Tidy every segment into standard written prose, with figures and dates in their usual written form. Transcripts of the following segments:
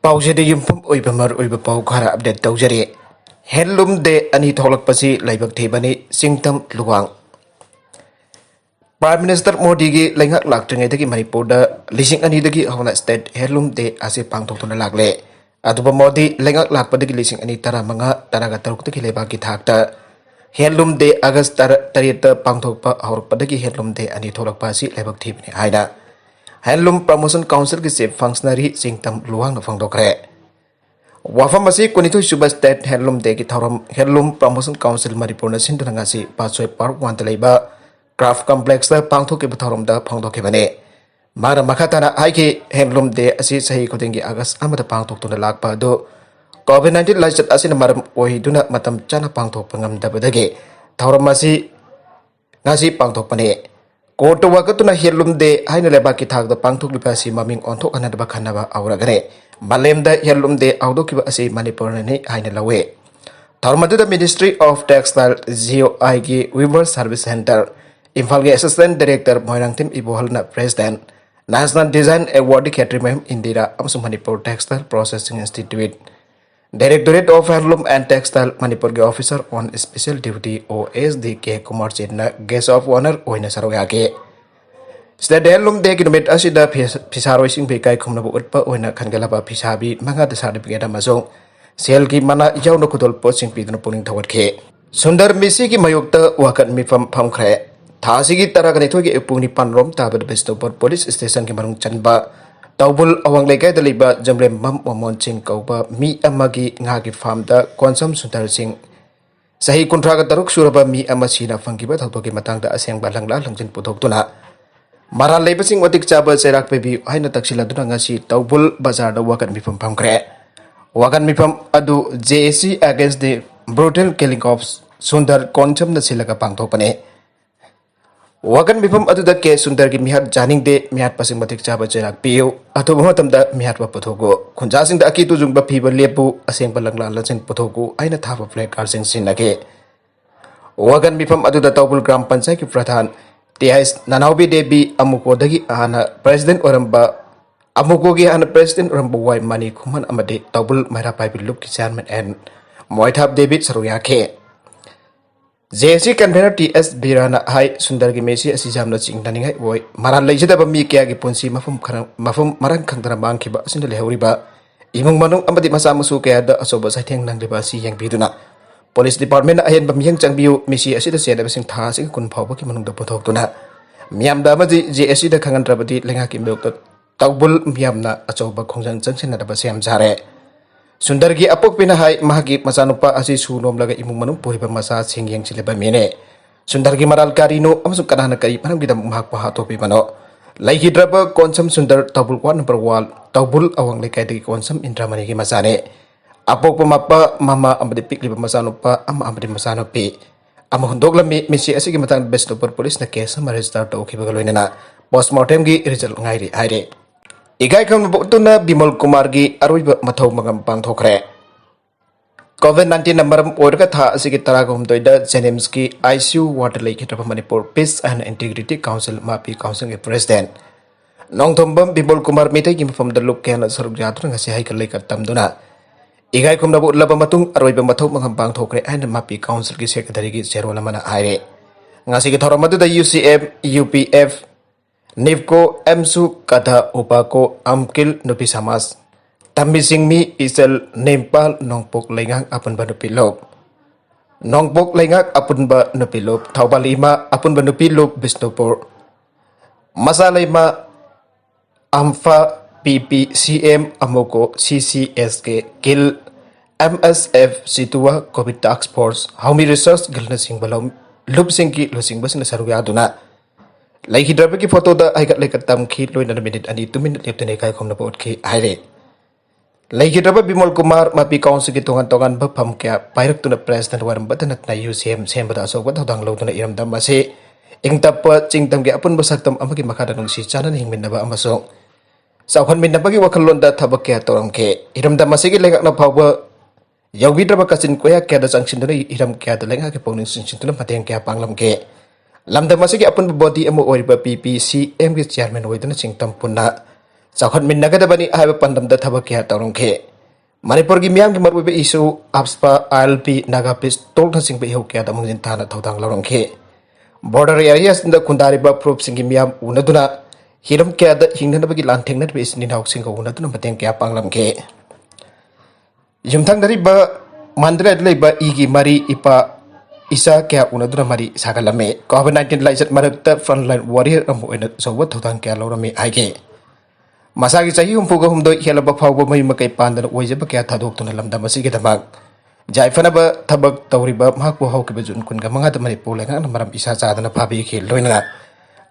ꯄꯥꯎꯖꯦꯗ ꯌꯨꯝꯐꯝ ꯑꯣꯏꯕ ꯃꯔꯨꯑꯣꯏꯕ ꯄꯥꯎ ꯈꯔ ꯑꯞꯗꯦꯠ ꯇꯧꯖꯔꯤ꯫ ꯍꯦꯟꯂꯨꯝ ꯗꯦ ꯑꯅꯤ ꯊꯣꯛꯂꯛꯄꯁꯤ ꯂꯥꯏꯕꯛ ꯊꯤꯕꯅꯤ ꯆꯤꯡꯇꯝ ꯂꯨꯋꯥꯡ꯫ ꯄ꯭ꯔꯥꯏꯝ ꯃꯤꯅꯤꯁꯇꯔ ꯃꯣꯗꯤꯒꯤ ꯂꯩꯉꯥꯛ ꯂꯥꯛꯇ꯭ꯔꯤꯉꯩꯗꯒꯤ ꯃꯅꯤꯄꯨꯔꯗ 2002ꯗꯒꯤ ꯍꯧꯅ ꯁ꯭ꯇꯦꯠ ꯍꯦꯟꯂꯨꯝ ꯗꯦ ꯑꯁꯤ ꯄꯥꯡꯊꯣꯛꯇꯨꯅ ꯂꯥꯛꯂꯦ꯫ ꯑꯗꯨꯕꯨ ꯃꯣꯗꯤ ꯂꯩꯉꯥꯛ ꯂꯥꯛꯄꯗꯒꯤ 2015-16ꯗꯒꯤ ꯂꯩꯕꯥꯛꯀꯤ ꯊꯥꯛꯇ ꯍꯦꯟꯂꯨꯝ ꯗꯦ ꯑꯥꯒꯁ 7ꯗ ꯄꯥꯡꯊꯣꯛꯄ ꯍꯧꯔꯛꯄꯗꯒꯤ ꯍꯦꯟꯂꯨꯝ ꯗꯦ ꯑꯅꯤ ꯊꯣꯛꯂꯛꯄ ꯑꯁꯤ ꯂꯥꯏꯕꯛ ꯊꯤꯕꯅꯤ ꯍꯥꯏꯅ ꯍꯦꯟꯂꯨꯝ ꯄ꯭ꯔꯃꯣꯁꯟ ꯀꯥꯎꯟꯁꯤꯜꯒꯤ ꯆꯤꯐ ꯐꯪꯁꯅꯔꯤ ꯆꯤꯡꯇꯝ ꯂꯨꯋꯥꯡꯅ ꯐꯣꯡꯗꯣꯛꯈ꯭ꯔꯦ꯫ ꯋꯥꯐꯝ ꯑꯁꯤ 22ꯁꯨꯕ ꯁ꯭ꯇꯦꯠ ꯍꯦꯟꯂꯨꯝ ꯗꯦꯒꯤ ꯊꯧꯔꯝ ꯍꯦꯟꯂꯨꯝ ꯄ꯭ꯔꯃꯣꯁꯟ ꯀꯥꯎꯟꯁꯤꯜ ꯃꯅꯤꯄꯨꯔꯅ ꯁꯤꯟꯗꯨꯅ ꯉꯁꯤ ꯄꯥꯠꯁꯣꯏ ꯄꯥꯔꯛ 1ꯗ ꯂꯩꯕ ꯀ꯭ꯔꯥꯐ ꯀꯝꯄ꯭ꯂꯦꯛꯁꯇ ꯄꯥꯡꯊꯣꯛꯈꯤꯕ ꯊꯧꯔꯝꯗ ꯐꯣꯡꯗꯣꯛꯈꯤꯕꯅꯤ꯫ ꯃꯥꯅ ꯃꯈꯥ ꯇꯥꯅ ꯍꯥꯏꯈꯤ ꯍꯦꯟꯂꯨꯝ ꯗꯦ ꯑꯁꯤ ꯆꯍꯤ ꯈꯨꯗꯤꯡꯒꯤ ꯑꯥꯒꯁ 1ꯗ ꯄꯥꯡꯊꯣꯛꯇꯨꯅ ꯂꯥꯛꯄ ꯑꯗꯨ ꯀꯣꯚꯤꯗ-19 ꯂꯥꯏꯆꯠ ꯑꯁꯤꯅ ꯃꯔꯝ ꯑꯣꯏꯗꯨꯅ ꯃꯇꯝ ꯆꯥꯅ ꯄꯥꯡꯊꯣꯛꯄ ꯉꯝꯗꯕꯗꯒꯤ ꯊꯧꯔꯝ ꯑꯁꯤ ngasi pangthokpani कोर्ट वाकतुना हेलुम दे हाइना लेबाकी थागदा पांगथोकलिबा असि ममिंग ओंथोकनदबा खन्नबा आवरगने मालेमदा हेलुम दे आवदोकिबा असि मणिपुरनि हाइना लवे थर्मदुदा मिनिस्ट्री ऑफ टेक्सटाइल जीओआई की वीवर सर्विस सेंटर इम्फाल के असिस्टेंट डायरेक्टर मोइरांगथिम इबोहलना president national design award Khetrimayum Indira अमसुंग Manipur textile processing institute directorate of handloom and textile Manipur के officer on special duty OSD के Kumar Chetna guest of honour ओइना सरोयागे स्टेट हैंडलूम डे की नुमित असिदा फिसारोइसिंग बेकाई खुमनबु उत्पा ओइना खनगलबा फिसाबी मंगादा सर्टिफिकेट अमसुंग सेल की मना याउनो खुदोल पोचिंग पीदुना पुनिंग थवटखे सुंदर मिसी की मयुक्त वाकत मिफम फमख्रे थासिगी तरगनेथोगी इपुंगनि पानरोम ताबद बिष्णुपुर पुलिस स्टेशन की मनुंग चनबा तौबुल अवंग लेकायदा लिबा जमलेम मम मोमोन सिंह कौबा मी अमगी ngaगी फार्मदा कोनसम सुंदर सिंह सही कुंट्रागा तरुक सुरबा मी अमसीना फंगिबा थौतोगी मतंगदा असेंगबा लंगला लंजिन पुथोक्तुना मारा लेबसिंग वतिक चाबा चेराक पेबी हाइना तक्सिलादुना ngasi तौबुल बाजारदा वाकन मिफम फमख्रे वाकन मिफम अदु JAC against the brutal killing of सुंदर कोनसम नसिलगा पांगथोपने वागन मिफम अदुदा के सुंदर की मिहात जानिंग दे मिहात पसिंग मतिक चाबा चेराक पियो अथुबा मतमदा मिहात वा पुथोगो खुंजासिंग दा अकी तुजुंगबा फिबा लेपु असेंगबा लंगला लचिन पुथोगो आइना थाबा फ्लैग कार्सिंग सिनगे वागन मिफम अदुदा तौबुल ग्राम पंचायत की प्रधान टीएस नानावबी देवी अमुकोदगी आना प्रेसिडेंट ओरंबा अमुकोगी आना प्रेसिडेंट ओरंबा वाई मनी खुमन अमदे तौबुल मैरा पाइबी लुप की चेयरमैन एंड मोइथाब देवी सरुयाखे जेसी कन्वेनर टीएस बीराना हाई सुंदर की मेसी असि जामना चिंगनानिंगाई ओय मारान लेजदबा मी क्या की पुंसी मफम मरन खंगदना मांगखिबा असिन लेहौरिबा इमुंग मनुंग अमदि मसा मसु कयादा असोबा साइथेंग नंगलिबा असि यंगबिदुना पुलिस डिपार्टमेंट अहेनबा मियंग चंगबियु मेसी असिदा सेदबसिंग थासिंग कुन फावबा की मनुंग द पुथोक्तुना मियामदा अमदि जेएसी द खंगनत्रबदि लेंगा की मेयक तौबुल मियामना अचौबा खोंजन चंगसिनदबा सेम जारे सुंदर की अपोकपिना हाई महागी मचानुपा असि सुनोमलगा इमुंग मनुंग पुरिबा मसा सिंgyeng चिलेबा मेने सुंदर की मराल कारिनो अमसुंग कनाना करी मनमगिदा महाक हातोपिबनो लाइहिद्रबा कोनसम सुंदर तौबुल 1 नंबर 1 तौबुल अवंग लेकायदगी कोनसम इंद्रामणि की मचाने अपोकपा मप्पा मामा अमदि पिकलिबा मचानुपा अमदि मचानुपी हुंदोगलमी मिसी असि की मतंग बिष्णुपुर पुलिस न केस अमा रजिस्टर तौखिबगा लोइनना पोस्टमार्टम की रिजल्ट ngairi haire इगाई खंगबुतुना बिमल कुमार की अरुइबा मथौ मगम पांगथोखरे कोविड-19 नंबर ओरगा था असि की तरागुमदोइदा जेनिम्स की आईसीयू वार्ड लेखित्रबा Manipur peace and integrity council मापी काउंसिल के प्रेसिडेंट नोंथोंबम बिमल कुमार मितै की मफम द लुक केना सरुक जातुना ngasi हाइकल लेका तमदुना इगाई खंगबु उलबा मतुंग अरुइबा मथौ मगम पांगथोखरे एंड मापी काउंसिल की सेक्रेटरी की चेरोल मना आइरे ngasi की थोरमदुदा यूसीएफ यूपीएफ निवको एमसु कथा उपाको अमकिल नुपी समाज तम्बी सिंगमी इसल नेपाल नोंगपोक लेंगाक अपुनबा नुपी लोप नोंगपोक लेंगाक अपुनबा नुपी लोप थौबालीमा अपुनबा नुपी लोप बिष्णुपुर मसालेमा अम्फा पीपीसीएम अमोको सीसीएस के किल एमएसएफ सितुआ कोविड टास्क फोर्स हाउमी रिसर्च गिलना सिंगबलम लुप सिंग की लुसिंगबसिन सरुयादुना लाइहिद्रबा की फोटो दा आइगत लेकत तमखि लोइना मिनिट अनि 2 मिनिट लेप्तने काय खमना बोटखि हाइरे लाइहिद्रबा बिमल कुमार मापी काउंसिल की तोंगन तोंगन बफम क्या पाइरक्तुना प्रेसिडेंट वारम बदन ना यूसीएम सेमबदा असोबा थौदांग लौदुना इरमदा मासे इंगतप चिंगतम के अपुनबा सक्तम अमगी मखादा नुंगसी चानन हिंगमिनबा अमसो साउखन मिनबगी वखललोंदा थबक क्या तोरमखे इरमदा मासे की लेगकना फावबा यौगिद्रबा कचिन कोया क्या दा चंगसिनदुना इरम क्या दा लेंगा के पौनिंग सिंसिनदुना मतेंग क्या पांगलमखे लमदम असिगी अपन बॉडी अमु ओरिबा पीपीसीएम के चेयरमैन ओइदुना चिंगतम पुन्ना ꯆꯥꯎꯈꯠꯃꯤꯟꯅꯒꯗꯕꯅꯤ ꯍꯥꯏꯕ ꯄꯥꯟꯗꯝꯗ ꯊꯕꯛ ꯀꯌꯥ ꯇꯧꯔꯝꯈꯤ ꯃꯅꯤꯄꯨꯔꯒꯤ ꯃꯤꯌꯥꯝꯒꯤ ꯃꯔꯨꯑꯣꯏꯕ ꯏꯁꯨ ꯑꯞꯁꯄꯥ ꯑꯥꯏꯑꯦꯜꯄꯤ ꯅꯥꯒꯥꯄꯤꯁ ꯇꯣꯜꯅꯆꯤꯡꯕ ꯏꯍꯧ ꯀꯌꯥꯗ ꯃꯥꯡꯖꯤꯟ ꯊꯥꯅ ꯊꯧꯗꯥꯡ ꯂꯧꯔꯝꯈꯤ border areasında kundaribba proof-singi miyam unaduna hiram kayada hingnanabagi lanthengnabi isninawsinga unaduna mateng kaya panglamke yumthangnariba mandra laiba igi mari ipa isa kaya unaduna mari sagalame covid-19 laisat marakta frontline warrior amu ena sowa thodang kaya lorami aige masagi chahi humpuga humdo helaba phawba mai makai pandana oijaba kaya thadoktuna lamdam asigi damak jaifana thabak tawriba mahakbu hawkiba jun kunga mangada manipur lenga maram isa chadana phabi khil loina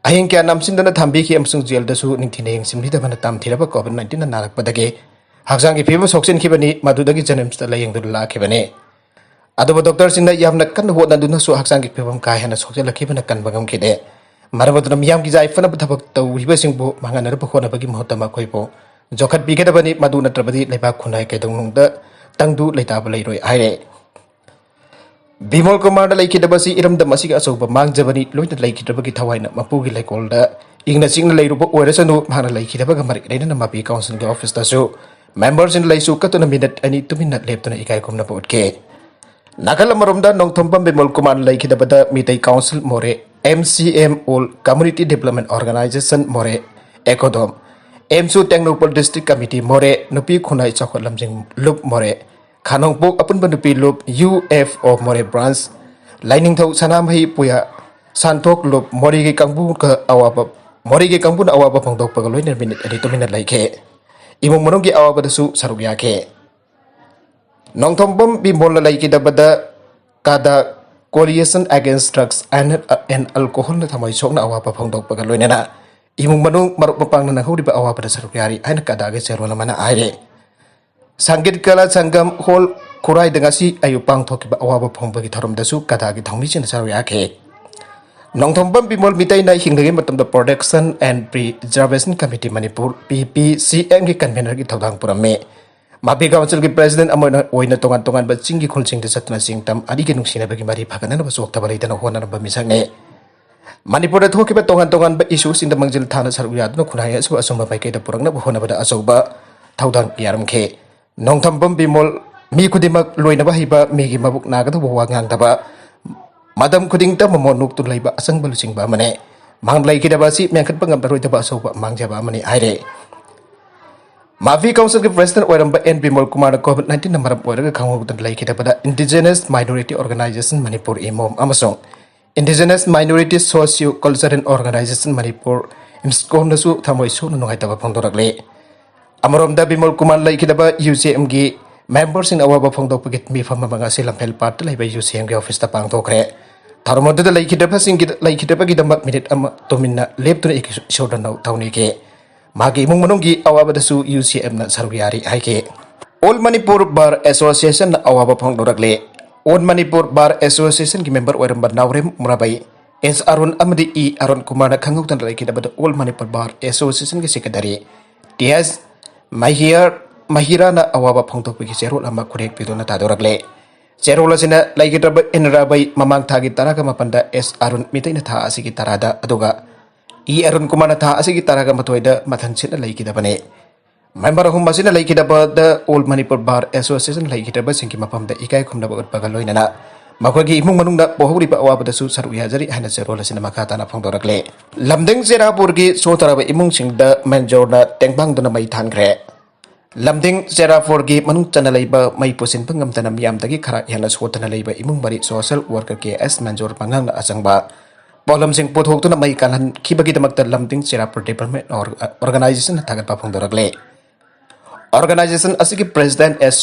ahing kya namsindana thambi khi amsung jail dasu ningthine simlida bana tam thiraba covid-19 na narak padage hakjang ki phiba soksin khibani madudagi janamsta layeng dur la khibani aduba doctor singna yamna kan hodna duna su hakjang ki phibam ka hena soksela khibana kan bagam khide maramudna miyam ki jaifana thabak tawriba singbu manganar ba khona bagi mahotama khoibo jokhat bigedabani maduna trabadi leba khunai kaidongnungda tangdu leitaba leiroi aire Bimol Kumar laikidabasi iramdam asiga asoba mangjabani loina laikidabagi thawaina mapugi laikolda ingna singna leiruba oirasanu mahana laikidabaga marik reina mapi council ge office tasu members in laisu katuna minute ani 2 minute leptuna ikai kumna bodke nakala maromda nongthombam Bimol Kumar laikidabada mitai council more MCM all community development organization more ekodom MSU Technopol district committee more nupi khunai chakot lamjing lup more Khanongpok apun banupi lup UFO more branch lining thau sanam hi puya santok lup mori ge kangbu ka awaba mori ge kangbu na awaba phangdok pagaloi ne minute ani 2 minute laike imong monong ge awaba dasu saruk yake nongthombam bi mol laike dabada kada coalition against drugs and alcohol na thamai sokna awaba phangdok pagaloi ne na imong monong maruk mapang na hori ba awaba da saruk yari aina kada ge serona mana aire Sanggit kala sanggam hol kurai dengan si ayu pang thoki ba awaba phong bagi tharum dasu kada gi thongmi chin saru yake nongthombam bimol mitai na hingdagi matam da protection and preservation committee manipur PPCM gi convener gi thodang purame mapi council gi president amona oina tongan tongan ba chingi khulching de satna singtam ani gi nungsina bagi mari phagana ba sok tabari dana hona ba misangne manipur da thoki ba tongan tongan ba issue sin da mangjil thana saru yadna khunaya asu asumba bai kai da purangna ba hona ba da asoba thodang yaramke Nongthombam bimol mi kudimak loina ba hiba mi gi mabuk naga do wa ngang daba madam kuding ta mamonuk tu laiba asang balusing ba mane mang lai kidaba si mengkat pangam roi daba so ba mang jaba mane aire Mavi council ke president oiram ba N Bimol Kumar covid-19 namaram oiraga khangok dan lai kidaba da indigenous minority organization manipur imom amasong indigenous minority socio cultural organization manipur imskom nasu thamoi su no ngai daba phangdorakle Amarom da Bimol Kumar laikidaba UCM gi members in awaba phongdok pagit mi fama manga silam fel part lai ba UCM gi office ta pang thokre tharmod da laikidaba singi laikidaba gi damak minute ama tominna leptuna ik shodan nau tawni ke magi mung manung gi awaba da su UCM na saruyari hai ke All Manipur Bar Association na awaba phongdorakle All Manipur Bar Association gi member oiram bar nawrem murabai S Arun Amdi E Arun Kumar na khangok tan laikidaba da All Manipur Bar Association gi secretary TS Mahira na awaba phongtok pagi cerol ama kurek pidona tadorakle cerol asina laikitraba enrabai mamang thagi taraga mapanda S Arun mitai na tha asigi tarada aduga E Arun Kumar na tha asigi taraga matoida mathan sina laikidabane member hum masina laikidaba the All Manipur Bar Association laikidaba singki mapamda ikai khumna ba utpagaloina na makhwagi imung manung na pohuri ba awaba dasu saru yajari hana cerol asina makata na phongdorakle lamdeng serapur gi sotaraba imung singda menjorna tengbang dona mai thankre lamdeng serapur gi manung chana leiba mai posin pangam tanam yam dagi khara hana sotana leiba imung bari social worker ke S menjor pangang na asangba bolam sing pothok tuna mai kalan khibagi damakta lamdeng serapur development organization thagat pa phongdorakle organization asigi president S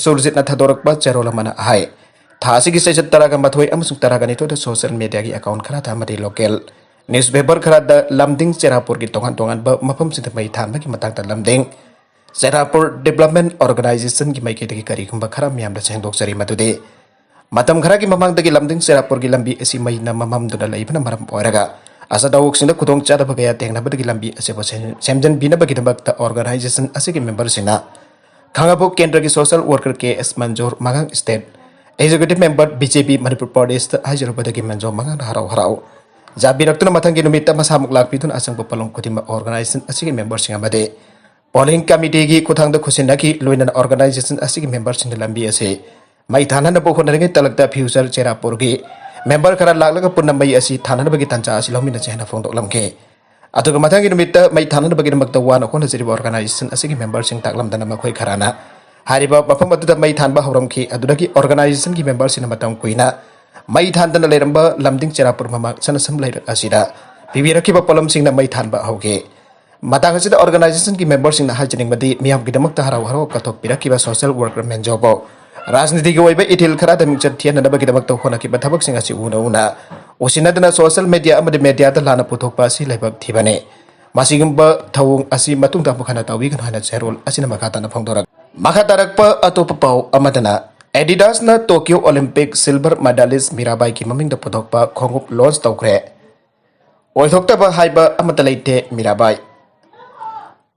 Surjit na thadorak ba cherola mana hai Thasi gi sejat taraga mathoi amusung taraga ni to da social media gi account khara tha mati local newspaper khara da lamding serapur gi tongan tongan ba mapam sin mai than gi matang ta lamding serapur development organization gi mai ke gi kari khumba khara myam da sengdok sari matude matam khara gi mamang da gi lamding serapur gi lambi asi mai na mamam du da laibna maram oiraga asa dawuk sin da khudong chada ba ya tengna ba gi lambi ase ba semjan bina ba gi da ta organization asigi member sina khangabo kendra gi social worker ke S Manjor Magang state Executive Member BJP Manipur Pradesh Hajarabadagi Manjo Mangan Harau Harau Jabiraktu matang ginumita masamuk lakpitun asang papalong kutima organization asigi members sing amade polling committee gi kuthang da khusinaki loinan organization asigi members sing lambi ase mai thana na bo khonare talakta future cherapur gi member kara laklaga punna mai asi thana na bagi tancha asi lomina chena phong dok lamke aduga matang ginumita mai thana na bagi makta wana khona jiri organization asigi members sing taklam dana makhoi kharana hariba mafam adu mai thanba horam ki adudagi organization gi members sing matang kuina mai thandana leramba lamding cherapur mama sana samlai asida bibiraki ba polam sing na mai thanba hoge matang asida organization ki members sing na hajining madi miyam ki damak ta harau harau katok piraki ba social worker men jobo rajniti gi waiba itil khara da mingchat thian na bagi damak to khona ki ba thabak sing asi una usina dana social media amade media da lana puthok pa si laibak thibane masigumba thawung asi matung da bukhana tawi kan hana cherol asina makata na phongdorak makatarak pa atop pau amadana Adidas na Tokyo Olympic silver medalist Mirabai ki maming da puthok pa khongup launch tawkre oithokta ba haiba amata leite Mirabai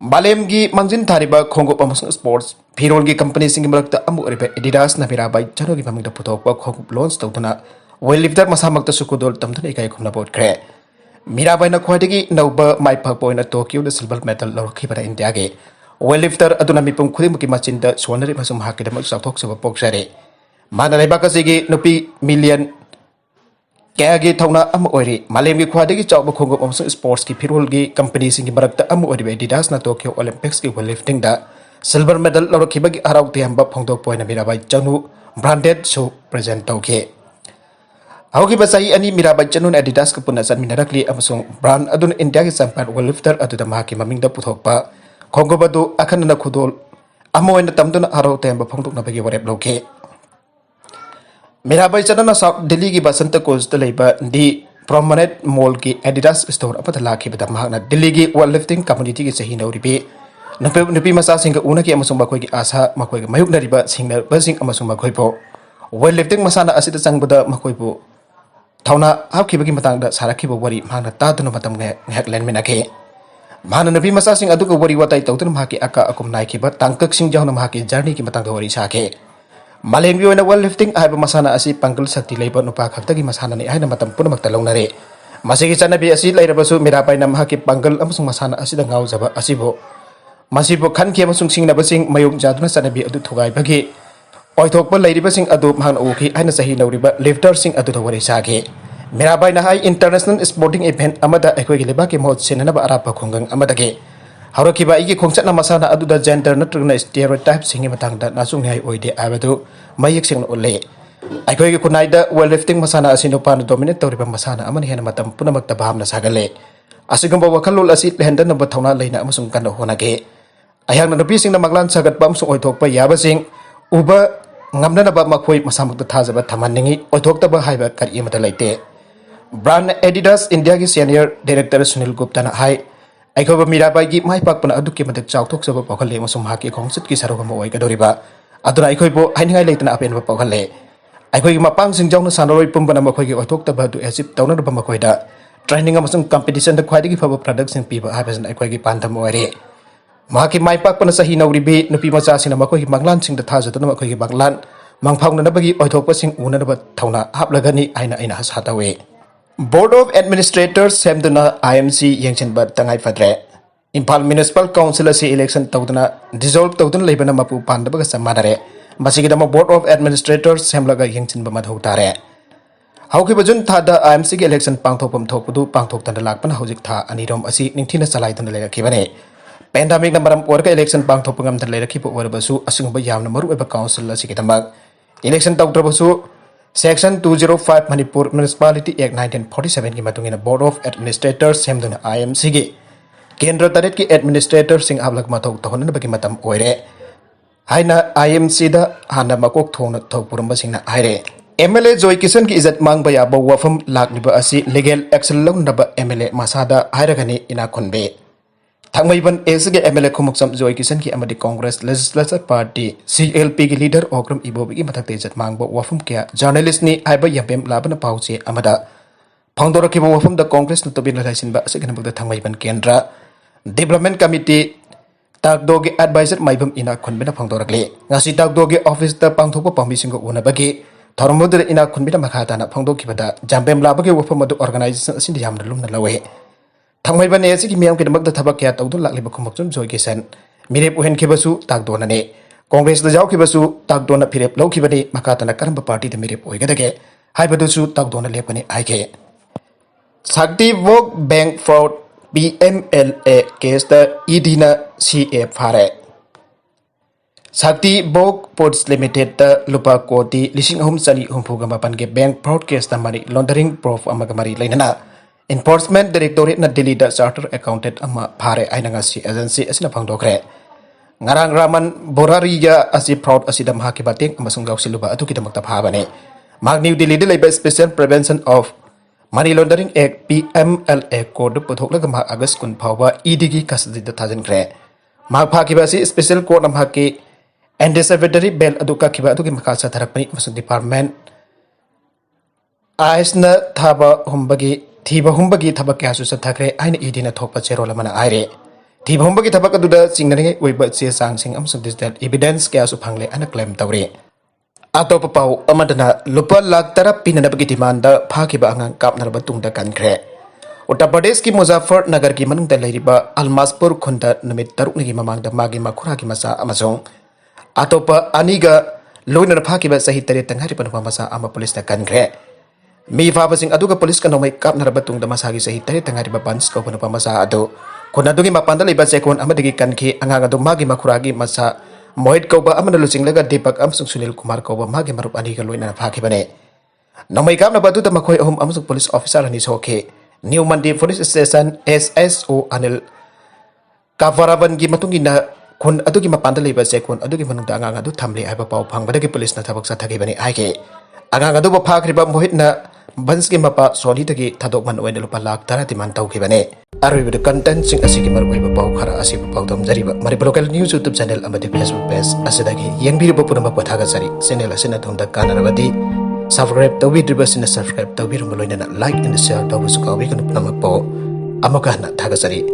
Balem gi mangjin thariba khongup amasung sports firol gi company sing marakta amu oriba Adidas na Mirabai chano gi maming da puthok pa khongup launch tawtuna weightlifter masamakta sukudol tamthuna ikai khumna bot kre Mirabai na khwadigi nauba mai pa point Tokyo da silver medal lorkhi bara India ge weightlifter aduna mipum khudimki machinda sonari masum hakidam sakthok saba poksare mana leibak asigi nupi million kaya gi thawna am oiri malem gi khwadagi chawba khongop amsung sports ki firol gi company sing gi marakta am oiri Adidas na Tokyo Olympics ki weightlifting da silver medal lorkhiba gi arau tiamba phongdok poina Mirabai chanu branded show present tawke Auki basai ani Mirabai chanu Adidas ka punna san minarakli amsung brand adun India gi champion weightlifter adu da mahaki maming da puthokpa khongobadu akhana khudol amoina tamduna arau temba phongtuk na bagi warep loke Mirabai chana South Delhi gi Basanta Coast da leiba di prominent mall ki Adidas store apata lakhi bada mahna Delhi gi weightlifting community gi sahi nauribe nupi masa singa una ki amasung bakoi gi asa makoi gi mayuk nariba singna basing amasung makoi po weightlifting masana asida changbada makoi po thawna hapki bagi matang da sarakhi bo wari mahna ta dunu matam ngek len menake Mana nabi masa sing adu ko wari watai tawtun mahaki aka akum naiki ba tangkak sing jahna mahaki journey ki matang wari sake Malem bi wena weightlifting ai ba masana asi pangkal sakti leiba nupa khaktagi masana ni ai na matam pun makta longnare masigi chana bi asi leira basu Mirabai na mahaki pangkal amusung masana asi da ngau jaba asibo masibo khan ki amusung sing na basing mayung jaduna chana bi adu thugai bagi oithok pa leiri basing adu mahna uki ai na sahi nauriba lifter sing adu da wari sake Mirabai na hai international sporting event amada ekoi geleba ki mod senana ba arapa khongang amada ge haraki ba igi khongchat na masana adu da gender natrugna stereotype singi matang da nasung ngai oide abadu mayek sing olle ekoi gi kunai da weightlifting masana asino pan dominate toriba masana amani hena matam punamak ta bhamna sagale asigamba wakhalol asi lehendan ba thawna leina amasung kan hona ge ayang na nupi sing na maglan sagat bam sung oithok pa yaba sing uba ngamna ba makhoi masamak ta thajaba thamanningi oithok ta ba haiba kari mata leite Brand Adidas India ki senior director Sunil Gupta na hai aikoba Mirabai gi mai pak pana adu ki madak chawthok saba pakhale masum haki khongsit ki sarok ma oi ka doriba aduna aikoi bo haingai leitana apen ba pakhale aikoi gi mapang sing jawna sanaroi pum bana makhoi gi othok ta ba du asip tawna ba makhoi da training amasung competition da khwai gi phaba product sing piba habasan aikoi gi pantham oire mahaki mai pak pana sahi nauribi nupi macha sing na makhoi gi manglan sing da thajatuna makhoi gi manglan mangphang na bagi oithok pa sing una ba thawna haplagani aina hasatawe Board of Administrators Semduna IMC Yengchenba Tangai Fadre Impal Municipal Council asi election tawduna dissolve tawduna leibana mapu pandabaga samanare masigidama Board of Administrators Semlaga Yengchenba madhau tare Hauki bajun thada IMC ki election pangthopam thokpudu pangthoktan lakpana hojik tha anirom asi ningthina salaiduna lerakibane pandemic na maram orka election pangthopangam tan lerakhibu orbasu asungba yamna maru eba council asi kidamak election tawdrabasu Section 205 Manipur Municipality Act 1947 की मतुंगिना Board of Administrators सेमदुना IMC की केंद्र तरेट की administrator Singh आबलक मथौक तहनन बकी मतम ओइरे हाइना IMC दा हाना मकोक थोन थौपुरम सिंहना हाइरे MLA Joy Kisan की इज्जत मांग बया बो वफम लाकनिबा असि legal action लौनबा MLA मासादा हाइरगनी इना खुनबे Thangmaiban SG MLA Khumuksam Joy Kisan ki amadi Congress Legislative Party CLP ki leader Okram Ibobi ki mathak tejat mangbo wafum kya journalist ni aiba yambem labana pauche amada phangdora ki wafum da Congress na tobin laisin ba asig nabagda Thangmaiban Kendra Development Committee takdogi advisor maibam ina khunbena phangdora kle ngasi takdogi office ta pangthokpa pamising ko una bagi थौरमोद इना खुनबिना मखाताना फोंदोखिबदा जाम्बेम लाबगे वफम अदु organisation असिन यामना लुमना लवे थंगमैबने असि मियाम के दमक थबक क्या तौदु लाक्लिब खुमकचुम जोइकेसन मिरेप उहेनखिबसु ताकदोनने Congress the जाउखिबसु ताकदोना फिरेप लौखिबने मखाताना करम party the मिरेप ओइगदगे हाइबदुसु ताकदोना लेपने आइके Sakti Vok Bank Fraud PMLA case the EDina CA Fare Sakti Vok Ports Limited the Lupa Koti Lishing Home Sani Humpugamapan ke Bank Fraud case the money laundering prof Amagamari Lenana Enforcement Directorate na Delhi the Charter Accountant Ama Pare Ainangasi Agency Asina Pangdokre Ngarang Raman Borariya Asi Fraud Asidam Hakibating Amasungau Siluba Atukitamata Pavane Mag New Delhi Delhi Special Prevention of Money Laundering Act PMLA Code Puthokla Mag August Kun Pawa EDG Custody the Tajan Cre Mag Pakibasi Special Court of Haki and the Secretary Bell Aduka Kiba Aduki Makasa Therapy Department Aisna Thaba Humbagi Thiba Humbagi Tabakasu Satakre Aina Edina Topa Cherolamana Aire Thiba Humbagi Tabakaduda Singani Wibut Sang Sing Amsum Distant Evidence Kasu Pangle and a claim Tauri Atau pau amadana lupa lak tara pinana bagi dimanda phaki ba angang kap narba tungda kankre Uttar Pradesh ki Muzaffar Nagar ki manung da leiriba Almaspur khunda numit taruk nigi mamang da magi makhura ki masa amasong atopa aniga loina phaki ba sahi tare tanghari panwa masa ama police da kankre mi fa basing aduga police ka nomai kap narba tungda masa gi sahi tare tanghari ba bans ko panwa masa ado khuna dugi mapanda leiba sekon amadigi kanki angang adu magi makhura gi masa Mohit Kauba Amanda Lucinglaga Deepak Amsung Sunil Kumar Kauba Magi Marup Aniga Luina Fakibane. Namai Kamna Batu the Makoi Home Amsung Police Officer and his okay. New Monday Police Station SSO Anil Kavaraban Gimatungina Kun Adugi Mapanda Liba Sekun Adugi Mananga Adu Tamli Aba Pau Pang Badaki Police Natabak Satakibani Ike. Agangadu Pakriba Mohitna Banski Mapa Solitagi Tadokman Wendelupa Lak Taratiman Taukibane. Are with the content sing asiki marway pau khara asip pau dam jariba mari local news YouTube channel amadi Facebook page asidagi yengbi ro puna makwa sari channel asina thonda kanarabadi subscribe tawi dribasina subscribe tawi ro loina like and share tawi sukawi kan puna makpo amaka na thaga sari